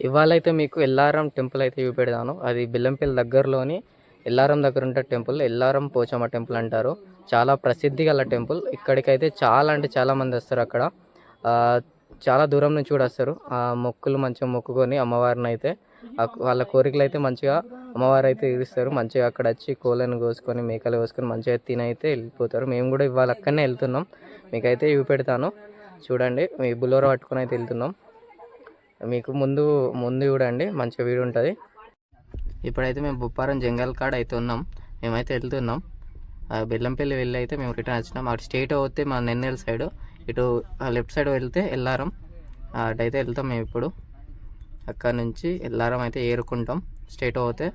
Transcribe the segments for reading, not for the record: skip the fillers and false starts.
ఇవాళ అయితే మీకు ఎల్లారం టెంపుల్ అయితే చూపెడతాను. అది బెల్లంపల్లి దగ్గరలోని ఎల్లారం దగ్గర ఉంటే టెంపుల్, ఎల్లారం పోచమ్మ టెంపుల్ అంటారు. చాలా ప్రసిద్ధి గల టెంపుల్. ఇక్కడికైతే చాలా అంటే చాలా మంది వస్తారు. అక్కడ చాలా దూరం నుంచి కూడా వస్తారు. మొక్కులు మంచిగా మొక్కుకొని అమ్మవారిని అయితే వాళ్ళ కోరికలు అయితే మంచిగా అమ్మవారు అయితే తీరుస్తారు. మంచిగా అక్కడ వచ్చి కోళ్ళను కోసుకొని మేకలు కోసుకొని మంచిగా తినైతే వెళ్ళిపోతారు. మేము కూడా ఇవాళ అక్కడనే వెళ్తున్నాం. మీకైతే చూపెడతాను చూడండి. మీ బులోరా పట్టుకొని అయితే వెళ్తున్నాం. మీకు ముందు చూడండి, మంచిగా వీడియో ఉంటుంది. ఇప్పుడైతే మేము బొప్పారం జంగల్ కాడ అయితే ఉన్నాం. మేమైతే వెళ్తున్నాం. బెల్లంపల్లి వెళ్ళి అయితే మేము రిటర్న్ వచ్చినాం. అటు స్ట్రైట్ పోతే మా నెన్నెల్ సైడ్, ఇటు లెఫ్ట్ సైడ్ వెళ్తే ఎల్లారం. అటైతే వెళ్తాం మేము ఇప్పుడు. అక్కడ నుంచి ఎల్లారం అయితే ఏరుకుంటాం. స్ట్రైట్ పోతే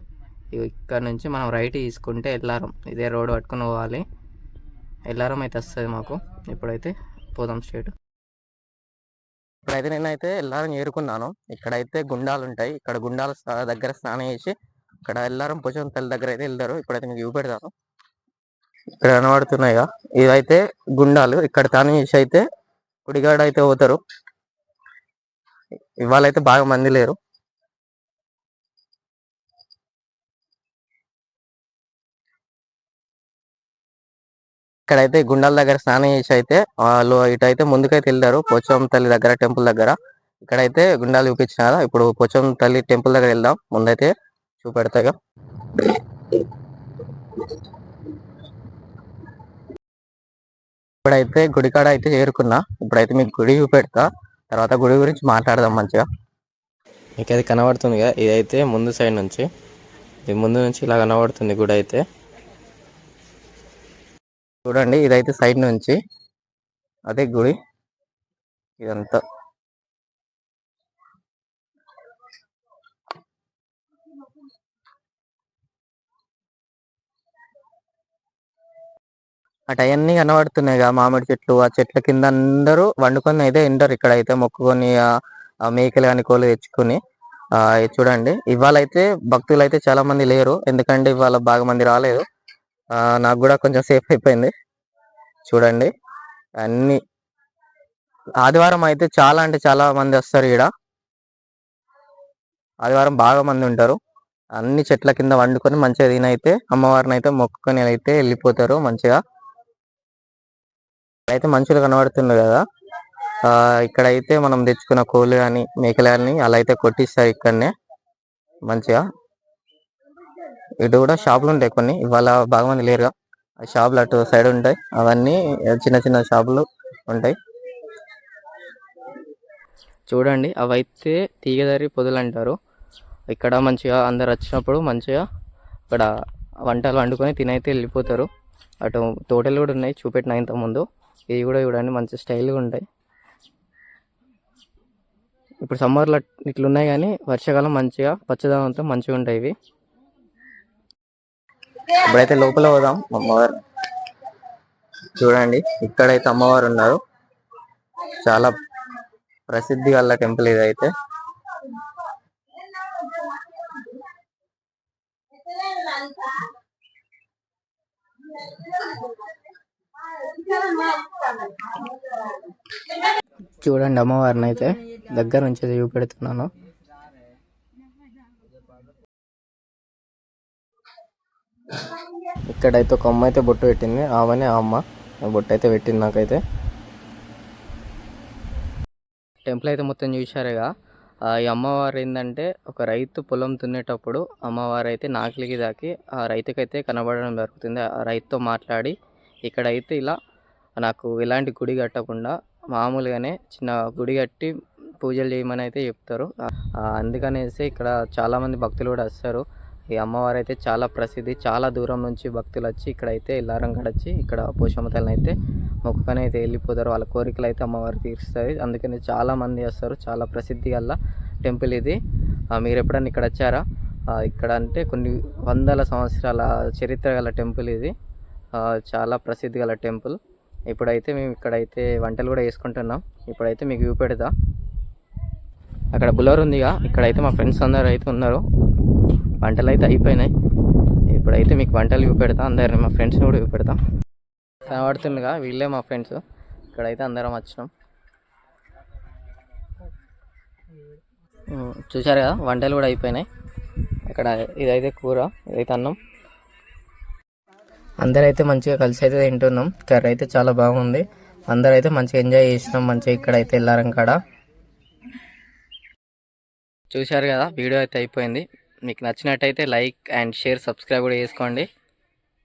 ఇక్కడ నుంచి మనం రైట్ తీసుకుంటే ఎల్లారం, ఇదే రోడ్ పట్టుకొని పోవాలి. ఎల్లారం అయితే వస్తుంది మాకు. ఇప్పుడైతే పోదాం స్ట్రైట్. ఇప్పుడైతే నేనైతే ఎల్లారం ఏరుకున్నాను. ఇక్కడైతే గుండాలు ఉంటాయి. ఇక్కడ గుండాల దగ్గర స్నానం చేసి ఇక్కడ ఎల్లారం పోచమ్మ తల్లి దగ్గర అయితే వెళ్తారు. ఇప్పుడైతే మీకు చూపెడతాను. ఇక్కడ కనబడుతున్నాయిగా, ఇవైతే గుండాలు. ఇక్కడ స్నానం చేసి అయితే గుడిగాడ అయితే పోతారు. ఇవాళ అయితే బాగా మంది లేరు. ఇక్కడైతే గుండాల దగ్గర స్నానం చేసి అయితే వాళ్ళు ఇటైతే ముందుకైతే వెళ్తారు. పోచమ్మ తల్లి దగ్గర టెంపుల్ దగ్గర ఇక్కడైతే గుండాలు చూపించిన కదా. ఇప్పుడు పోచమ్మ తల్లి టెంపుల్ దగ్గర వెళ్దాం. ముందైతే చూపెడతాగా. ఇప్పుడైతే గుడికాడ అయితే చేరుకున్నా. ఇప్పుడైతే మీకు గుడి చూపెడతా, తర్వాత గుడి గురించి మాట్లాడదాం మంచిగా. మీకు అది కనబడుతుంది కదా, ఇదైతే ముందు సైడ్ నుంచి, ఇది ముందు నుంచి ఇలా కనబడుతుంది గుడి అయితే. చూడండి, ఇదైతే సైడ్ నుంచి అదే గుడి. ఇదంతా అటు అవన్నీ కనబడుతున్నాయిగా, మామిడి చెట్లు. ఆ చెట్ల కింద అందరూ వండుకొని అయితే తింటారు. ఇక్కడైతే మొక్కుకొని ఆ మేకలు కానీ కోళ్ళు తెచ్చుకొని. చూడండి, ఇవాళ అయితే భక్తులు అయితే చాలా మంది లేరు, ఎందుకంటే ఇవాళ బాగా మంది రాలేదు. నాకు కూడా కొంచెం సేఫ్ అయిపోయింది. చూడండి, అన్ని ఆదివారం అయితే చాలా అంటే చాలా మంది వస్తారు. ఈడ ఆదివారం బాగా మంది ఉంటారు. అన్ని చెట్ల కింద వండుకొని మంచిగా తినైతే అమ్మవారిని అయితే మొక్కుకొని అయితే వెళ్ళిపోతారు మంచిగా. అయితే మనుషులు కనబడుతుంది కదా, ఇక్కడైతే మనం తెచ్చుకున్న కోళ్ళు కానీ మేకలు కానీ అలా అయితే కొట్టిస్తారు ఇక్కడనే మంచిగా. ఇటు కూడా షాపులు ఉంటాయి కొన్ని. ఇవాళ బాగా మంది లేరుగా, ఆ షాపులు అటు సైడ్ ఉంటాయి. అవన్నీ చిన్న చిన్న షాపులు ఉంటాయి. చూడండి, అవైతే తీగదారి పొదలు అంటారు. ఇక్కడ మంచిగా అందరు వచ్చినప్పుడు మంచిగా ఇక్కడ వంటలు వండుకొని తినైతే వెళ్ళిపోతారు. అటు తోటలు కూడా ఉన్నాయి, చూపెట్టిన ఇంతకుముందు. ఇవి కూడా చూడండి, మంచి స్టైల్గా ఉంటాయి. ఇప్పుడు సమ్మర్లో ఇట్లున్నాయి, కానీ వర్షాకాలం మంచిగా పచ్చదనంతో మంచిగా ఉంటాయి ఇవి. ఇప్పుడైతే లోపల పోదాం. అమ్మవారు చూడండి, ఇక్కడైతే అమ్మవారు ఉన్నారు. చాలా ప్రసిద్ధి గల టెంపుల్ ఇదైతే. చూడండి, అమ్మవారిని అయితే దగ్గర నుంచి చూపెడుతున్నాను. ఇక్కడైతే ఒక అమ్మ అయితే బొట్టు పెట్టింది. ఆమెనే ఆ అమ్మ బొట్టు అయితే పెట్టింది నాకైతే. టెంపుల్ అయితే మొత్తం చూశారుగా. ఈ అమ్మవారు ఏంటంటే, ఒక రైతు పొలం దున్నేటప్పుడు అమ్మవారు అయితే నాకిలికి దాకి ఆ రైతుకైతే కనబడడం జరుగుతుంది. ఆ రైతుతో మాట్లాడి ఇక్కడైతే ఇలా నాకు ఎలాంటి గుడి కట్టకుండా మామూలుగానే చిన్న గుడి కట్టి పూజలు చేయమని అయితే చెప్తారు. అందుకనేసి ఇక్కడ చాలామంది భక్తులు కూడా వస్తారు. ఈ అమ్మవారు అయితే చాలా ప్రసిద్ధి. చాలా దూరం నుంచి భక్తులు వచ్చి ఇక్కడైతే ఎల్లారం గడచి ఇక్కడ పోచమ్మ తల్లిని అయితే మొక్కుకొని అయితే వెళ్ళిపోతారు. వాళ్ళ కోరికలు అయితే అమ్మవారు తీరుస్తుంది. అందుకని చాలా మంది వస్తారు. చాలా ప్రసిద్ధి గల టెంపుల్ ఇది. మీరు ఎప్పుడన్నా ఇక్కడ వచ్చారా? ఇక్కడ అంటే కొన్ని వందల సంవత్సరాల చరిత్ర గల టెంపుల్ ఇది. చాలా ప్రసిద్ధి గల టెంపుల్. ఇప్పుడైతే మేము ఇక్కడైతే వంటలు కూడా వేసుకుంటున్నాం. ఇప్పుడైతే మీకు చూపెడతా. అక్కడ బులర్ ఉందిగా, ఇక్కడైతే మా ఫ్రెండ్స్ అందరూ అయితే ఉన్నారు. వంటలు అయితే అయిపోయినాయి. ఇప్పుడైతే మీకు వంటలు చూపెడతా. అందరిని మా ఫ్రెండ్స్ని కూడా చూపెడతాం. కనబడుతుందిగా, వీళ్ళే మా ఫ్రెండ్స్. ఇక్కడైతే అందరం వచ్చినాం. చూశారు కదా, వంటలు కూడా అయిపోయినాయి. ఇక్కడ ఇదైతే కూర, ఇదైతే అన్నం. అందరైతే మంచిగా కలిసి అయితే తింటున్నాం. కర్రీ అయితే చాలా బాగుంది. అందరైతే మంచిగా ఎంజాయ్ చేసినాం. మంచిగా ఇక్కడైతే ఎల్లారం కాడ. చూశారు కదా, వీడియో అయితే అయిపోయింది. మీకు నచ్చినట్టయితే లైక్ అండ్ షేర్, సబ్స్క్రైబ్ కూడా చేసుకోండి.